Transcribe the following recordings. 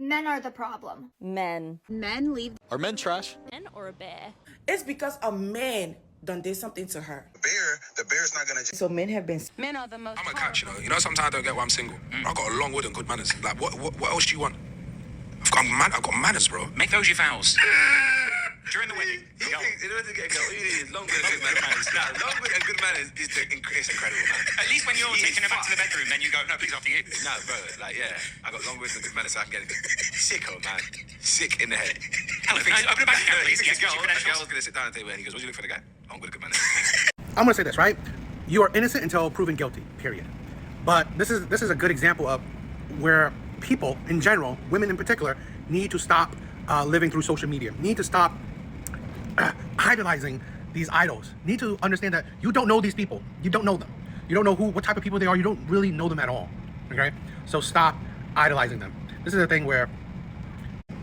Men are the problem. Men. Men leave. Are men trash? Men or a bear? It's because a man done did something to her. The bear's not gonna. So men have been. Men are the most. I'm a catch, you know. You know, sometimes I don't get why I'm single. I got a long wood and good manners. Like, what else do you want? I've got manners, bro. Make those your vows. During the wedding. In order to get a girl, you need long wood and good manners. Long wood and good manners is it's incredible, man. At least when you're taking her back to the bedroom, then you go, no, please, after you. No, bro, like, yeah, I got long wood and good manners, so I can get it. Sicko, man. Sick in the head. Hell, open a bank account, please. Yes, A your credentials. girl's gonna sit down at the table and he goes, what do you look for the guy? Long wood and good manners. I'm gonna say this, right? You are innocent until proven guilty, period. But this is a good example of where people in general, women in particular, need to stop living through social media, need to stop idolizing these idols, need to understand that you don't know these people, you don't know them, you don't know what type of people they are, you don't really know them at all, okay? So stop idolizing them. This is a thing where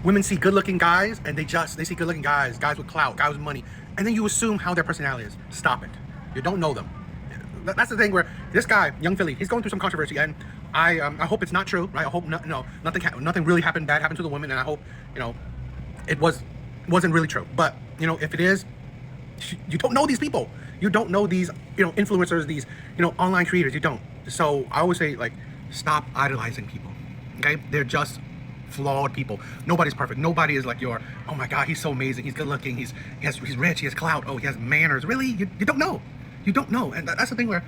women see good-looking guys and they see good-looking guys with clout, guys with money, and then you assume how their personality is. Stop it. You don't know them. That's the thing where this guy, Young Philly, he's going through some controversy, and I hope it's not true, right? I hope nothing really bad happened to the woman, and I hope, you know, it wasn't really true. But, you know, if it is, you don't know these people. You don't know these, you know, influencers, these, you know, online creators. You don't. So I always say, like, stop idolizing people, okay? They're just flawed people. Nobody's perfect. Nobody is like oh my God, he's so amazing. He's good looking. He's rich. He has clout. Oh, he has manners. Really? You don't know. You don't know. And that's the thing where,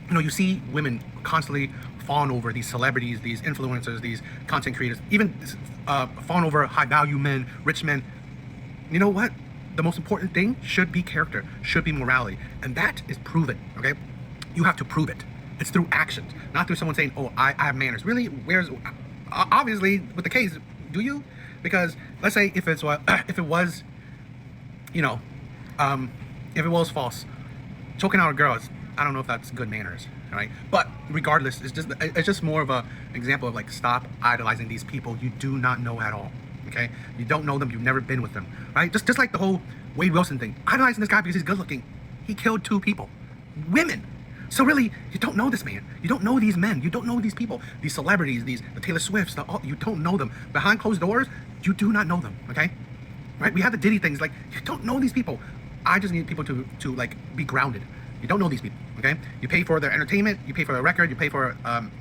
you know, you see women constantly fawn over these celebrities, these influencers, these content creators, even fawn over high value men, rich men. You know what? The most important thing should be character, should be morality. And that is proven, okay? You have to prove it. It's through actions, not through someone saying, oh, I have manners. Really? Obviously, with the case, do you? Because let's say if it was, you know, if it was false, choking out a girl, I don't know if that's good manners, right? But regardless, it's just more of a example of, like, stop idolizing these people you do not know at all, okay? You don't know them, you've never been with them, right? Just like the whole Wade Wilson thing, idolizing this guy because he's good looking. He killed 2 people, women. So really, you don't know this man. You don't know these men. You don't know these people, these celebrities, the Taylor Swifts. You don't know them. Behind closed doors, you do not know them. Okay, right? We have the Diddy things. Like, you don't know these people. I just need people to like be grounded. You don't know these people. Okay, you pay for their entertainment. You pay for their record. You pay for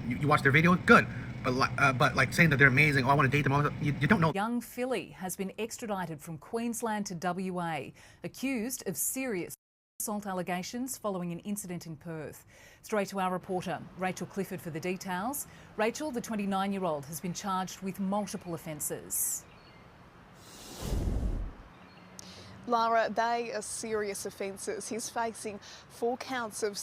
you watch their videos. Good, but like saying that they're amazing. Oh, I want to date them. All that, you don't know. Young Philly has been extradited from Queensland to WA, accused of serious assault allegations following an incident in Perth. Straight to our reporter, Rachel Clifford, for the details. Rachel, the 29-year-old, has been charged with multiple offences. Lara, they are serious offences. He's facing 4 counts of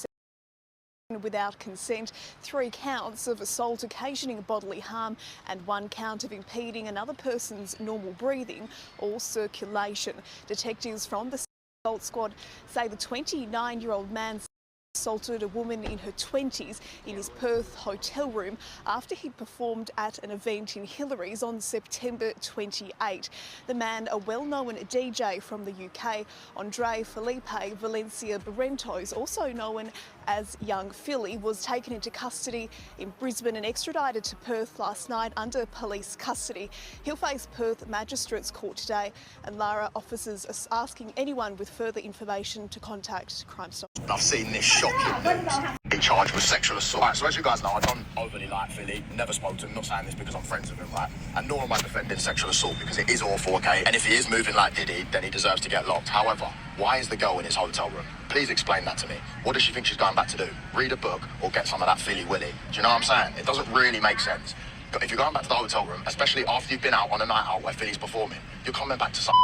without consent, 3 counts of assault occasioning bodily harm, and 1 count of impeding another person's normal breathing or circulation. Detectives from the assault squad say the 29-year-old man assaulted a woman in her 20s in his Perth hotel room after he performed at an event in Hillary's on September 28. The man, a well-known DJ from the UK, Andre Felipe Valencia Barrentos, also known as Young Philly, was taken into custody in Brisbane and extradited to Perth last night under police custody. He'll face Perth Magistrates Court today, and Lara, officers are asking anyone with further information to contact Crime Stop. I've seen this shocking news. Being charged with sexual assault. Right, so as you guys know, I don't overly like Philly, never spoke to him, not saying this because I'm friends with him, right? And nor am I defending sexual assault because it is awful, okay? And if he is moving like Diddy, then he deserves to get locked. However, why is the girl in his hotel room? Please explain that to me. What does she think she's going back to do? Read a book or get some of that Philly Willy? Do you know what I'm saying? It doesn't really make sense. If you're going back to the hotel room, especially after you've been out on a night out where Philly's performing, you're coming back to some.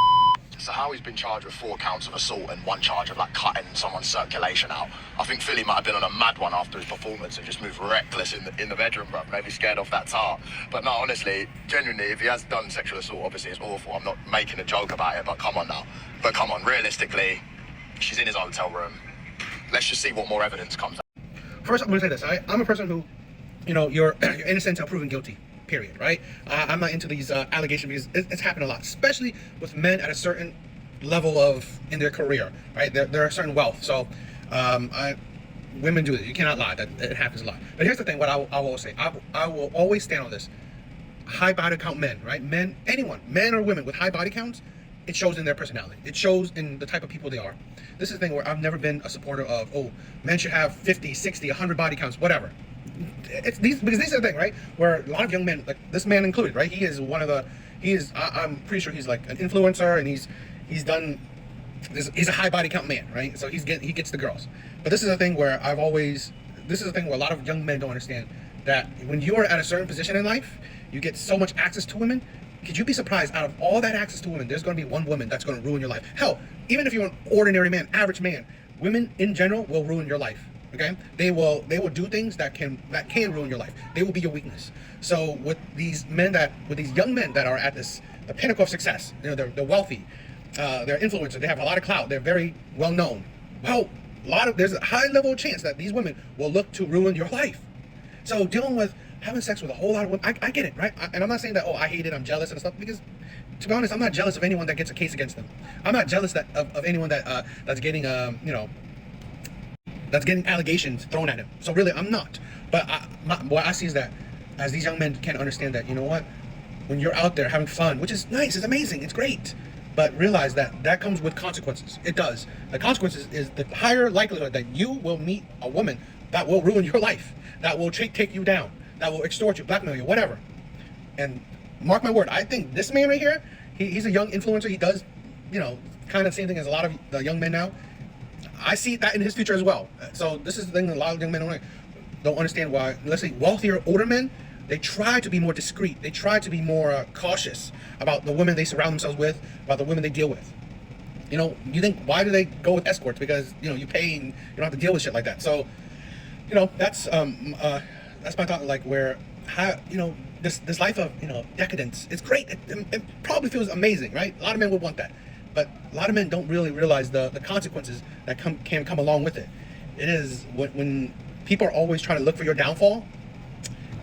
So how he's been charged with 4 counts of assault and 1 charge of, like, cutting someone's circulation out. I think Philly might have been on a mad one after his performance and just moved reckless in the bedroom, bro. Maybe scared off that tar. But no, honestly, genuinely, if he has done sexual assault, obviously it's awful. I'm not making a joke about it, but come on now. But come on, realistically, she's in his hotel room. Let's just see what more evidence comes out. First, I'm going to say this. I'm a person who, you know, you're innocent until proven guilty. Period. Right? I'm not into these allegations because it's happened a lot, especially with men at a certain level in their career. Right? They're a certain wealth. So, women do it. You cannot lie. That it happens a lot. But here's the thing. What I will say. I will always stand on this. high body count men, right? Men, anyone, men or women with high body counts, it shows in their personality. It shows in the type of people they are. This is the thing where I've never been a supporter of, oh, men should have 50, 60, 100 body counts, whatever. It's these, because these are the thing, right? Where a lot of young men, like this man included, right? He is one of the, I'm pretty sure he's like an influencer, and he's a high body count man, right? So he gets the girls. But this is a thing where this is a thing where a lot of young men don't understand, that when you are at a certain position in life, you get so much access to women. Could you be surprised, out of all that access to women, there's going to be one woman that's going to ruin your life? Hell, even if you're an ordinary man, average man, women in general will ruin your life. Okay, they will do things that can ruin your life. They will be your weakness. So with these young men that are at the pinnacle of success, you know, they're wealthy, they're influencers, they have a lot of clout, they're very well known. Well, there's a high level chance that these women will look to ruin your life. So dealing with having sex with a whole lot of women, I get it, right? And I'm not saying that, oh, I hate it, I'm jealous and stuff, because to be honest, I'm not jealous of anyone that gets a case against them. I'm not jealous of anyone that's getting that's getting allegations thrown at him. So really, I'm not. But what I see is that as these young men can understand that, you know what, when you're out there having fun, which is nice, it's amazing, it's great, but realize that comes with consequences. It does. The consequences is the higher likelihood that you will meet a woman that will ruin your life, that will take you down, that will extort you, blackmail you, whatever. And mark my word, I think this man right here, he's a young influencer. He does, you know, kind of the same thing as a lot of the young men now. I see that in his future as well. So this is the thing that a lot of young men don't understand why, let's say, wealthier, older men, they try to be more discreet. They try to be more cautious about the women they surround themselves with, about the women they deal with. You know, you think, why do they go with escorts? Because, you know, you pay and you don't have to deal with shit like that. So, you know, that's my thought, like, where, you know, this life of, you know, decadence, it's great. It probably feels amazing, right? A lot of men would want that. But a lot of men don't really realize the consequences that can come along with it. It is when people are always trying to look for your downfall.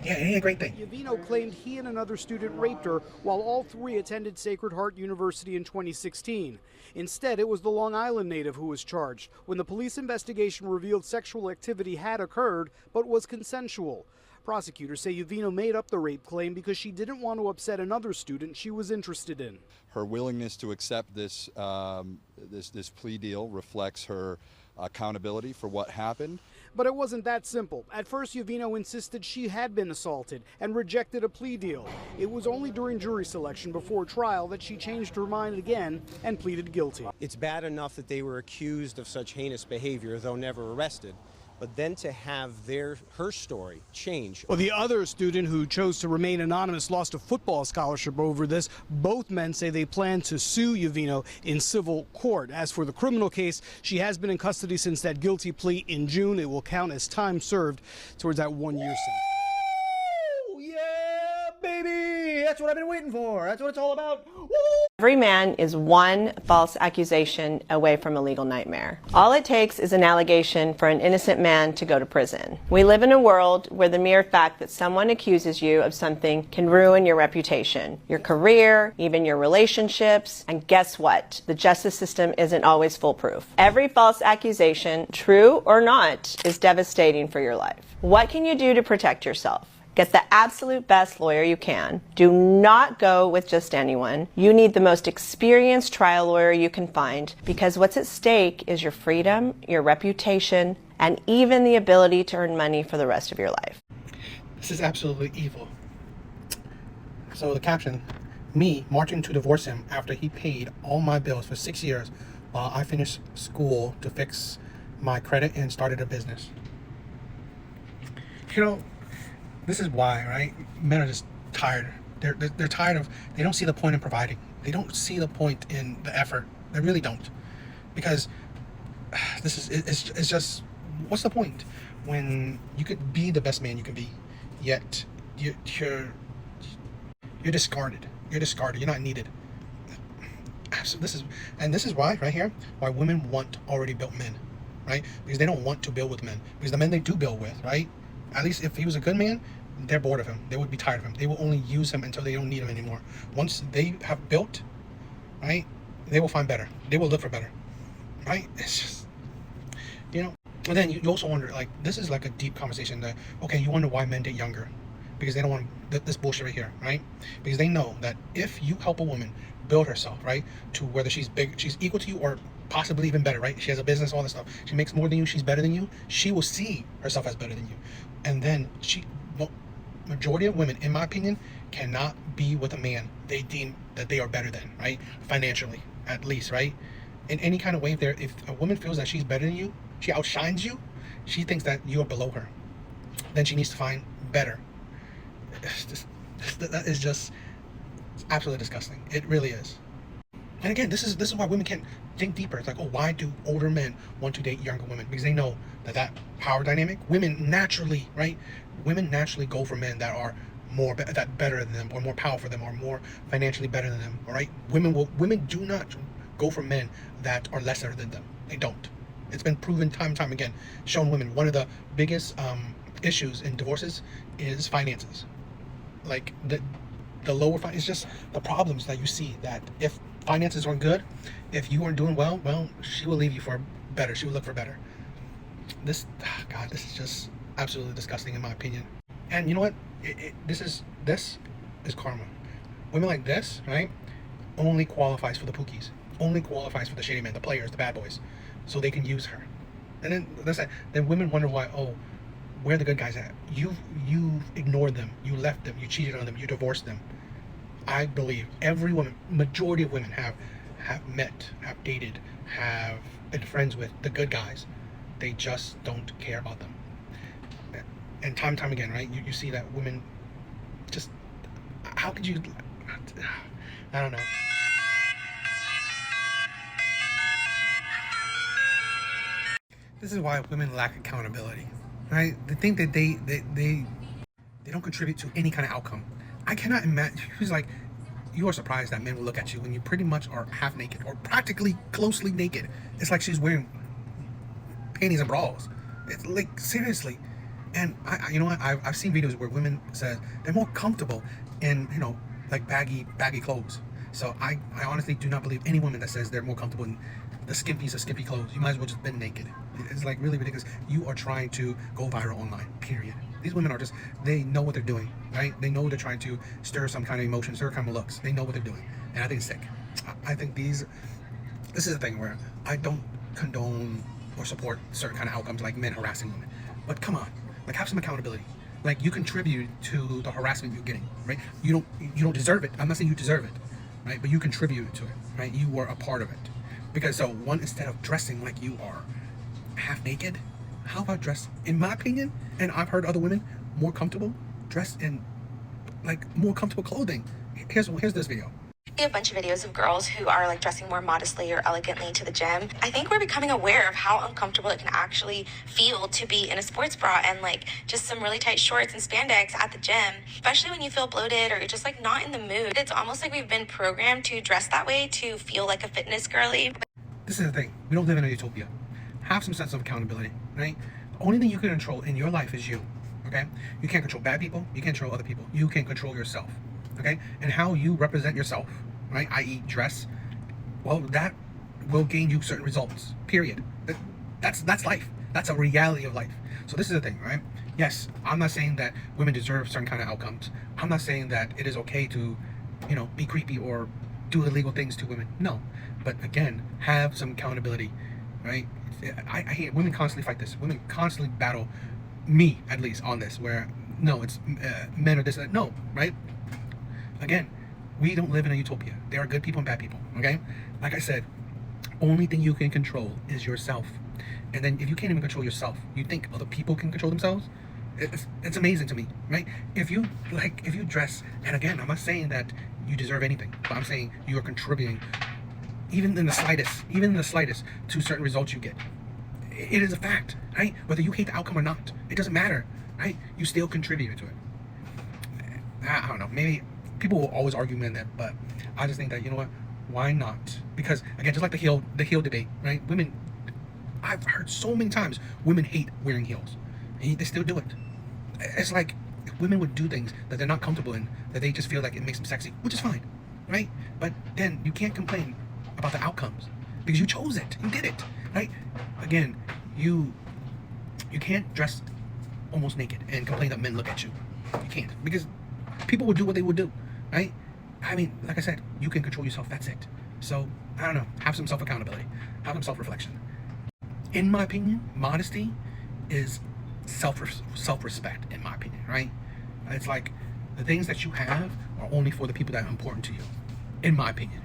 Yeah, it ain't a great thing. Yavino claimed he and another student raped her while all three attended Sacred Heart University in 2016. Instead, it was the Long Island native who was charged when the police investigation revealed sexual activity had occurred but was consensual. Prosecutors say Yavino made up the rape claim because she didn't want to upset another student she was interested in. Her willingness to accept this plea deal reflects her accountability for what happened. But it wasn't that simple. At first, Yavino insisted she had been assaulted and rejected a plea deal. It was only during jury selection before trial that she changed her mind again and pleaded guilty. It's bad enough that they were accused of such heinous behavior, though never arrested. But then to have her story change. Well, the other student who chose to remain anonymous lost a football scholarship over this. Both men say they plan to sue Yavino in civil court. As for the criminal case, she has been in custody since that guilty plea in June. It will count as time served towards that 1 year sentence. Yeah, baby! That's what I've been waiting for. That's what it's all about. Woo! Every man is one false accusation away from a legal nightmare. All it takes is an allegation for an innocent man to go to prison. We live in a world where the mere fact that someone accuses you of something can ruin your reputation, your career, even your relationships. And guess what? The justice system isn't always foolproof. Every false accusation, true or not, is devastating for your life. What can you do to protect yourself? Get the absolute best lawyer you can. Do not go with just anyone. You need the most experienced trial lawyer you can find, because what's at stake is your freedom, your reputation, and even the ability to earn money for the rest of your life. This is absolutely evil. So the caption, me marching to divorce him after he paid all my bills for 6 years while I finished school to fix my credit and started a business. You know, this is why, right? Men are just tired. They're tired of, they don't see the point in providing. They don't see the point in the effort. They really don't. Because it's just, what's the point when you could be the best man you can be, yet you're discarded. You're discarded. You're not needed. So this is why, right here, why women want already built men, right? Because they don't want to build with men. Because the men they do build with, right? At least if he was a good man, they're bored of him. They would be tired of him. They will only use him until they don't need him anymore. Once they have built, right, they will find better. They will look for better, right? It's just, you know. And then you also wonder, like, this is like a deep conversation that, okay, you wonder why men date younger. because they don't want this bullshit right here, right? Because they know that if you help a woman build herself, right, to whether she's equal to you or possibly even better, right? She has a business, all this stuff. She makes more than you. She's better than you. She will see herself as better than you, and then majority of women, in my opinion, cannot be with a man they deem that they are better than, right? Financially, at least, right? In any kind of way, if a woman feels that she's better than you, she outshines you, she thinks that you are below her, then she needs to find better. That is just absolutely disgusting. It really is. And again, this is why women can't think deeper. It's like, oh, why do older men want to date younger women? Because they know that power dynamic, women naturally, right? Women naturally go for men that are better than them, or more powerful than them, or more financially better than them. All right, women do not go for men that are lesser than them. They don't. It's been proven time and time again. Shown women, one of the biggest issues in divorces is finances. Like the lower it's just the problems that you see, that if finances aren't good, if you aren't doing well, she will leave you for better. She will look for better. This is just absolutely disgusting in my opinion. And you know what? This is karma. Women like this, right, only qualifies for the pookies, only qualifies for the shady men, the players, the bad boys, so they can use her. And then women wonder why, oh, where are the good guys at? You ignored them, you left them, you cheated on them, you divorced them. I believe every woman, majority of women have met, have dated, have been friends with the good guys. They just don't care about them. And time and time again, right? You see that women just, how could you, I don't know. This is why women lack accountability, right? They think that they don't contribute to any kind of outcome. I cannot imagine. She's like, you are surprised that men will look at you when you pretty much are half naked or practically closely naked. It's like she's wearing panties and bras. It's like, seriously. And you know what? I've seen videos where women say they're more comfortable in, like baggy clothes. So I honestly do not believe any woman that says they're more comfortable in the skimpiest of skimpy clothes. You might as well just been naked. It's like really ridiculous. You are trying to go viral online, period. These women are just, they know what they're doing, right? They know they're trying to stir some kind of emotion, stir kind of looks. They know what they're doing. And I think it's sick. I think this is the thing where I don't condone or support certain kind of outcomes like men harassing women. But come on, like have some accountability. Like you contribute to the harassment you're getting, right? You don't deserve it. I'm not saying you deserve it, right? But you contribute to it, right? You were a part of it. Because so one, instead of dressing like you are half naked, how about dress, in my opinion, and I've heard other women more comfortable, dress in like more comfortable clothing. Here's this video. We have a bunch of videos of girls who are like dressing more modestly or elegantly to the gym. I think we're becoming aware of how uncomfortable it can actually feel to be in a sports bra and like just some really tight shorts and spandex at the gym, especially when you feel bloated or you're just like not in the mood. It's almost like we've been programmed to dress that way to feel like a fitness girly. This is the thing. We don't live in a utopia. Have some sense of accountability, right? The only thing you can control in your life is you, okay? You can't control bad people. You can't control other people. You can control yourself, okay? And how you represent yourself, right, i.e. dress, well, that will gain you certain results, period. That's life. That's a reality of life. So this is the thing, right? Yes, I'm not saying that women deserve certain kind of outcomes. I'm not saying that it is okay to, be creepy or do illegal things to women. No. But again, have some accountability, right? I hate women constantly fight this. Women constantly battle me, at least, on this, where no, it's men are this, no, right? Again, we don't live in a utopia. There are good people and bad people, okay? Like I said, only thing you can control is yourself. And then if you can't even control yourself, you think other people can control themselves? It's amazing to me, right? If you dress, and again, I'm not saying that you deserve anything, but I'm saying you are contributing even in the slightest to certain results you get. It is a fact, right? Whether you hate the outcome or not, it doesn't matter, right? You still contributed to it. I don't know, maybe people will always argue that, but I just think that, you know what, why not? Because again, just like the heel debate, right? Women, I've heard so many times women hate wearing heels, and they still do it. It's like women would do things that they're not comfortable in, that they just feel like it makes them sexy, which is fine, right? But then you can't complain about the outcomes because you chose it, you did it, right? Again, you can't dress almost naked and complain that men look at you. You can't, because people will do what they would do, right? I mean, like I said, you can control yourself. That's it. So I don't know. Have some self-accountability. Have some self-reflection. In my opinion, modesty is self-respect. In my opinion, right? It's like the things that you have are only for the people that are important to you. In my opinion.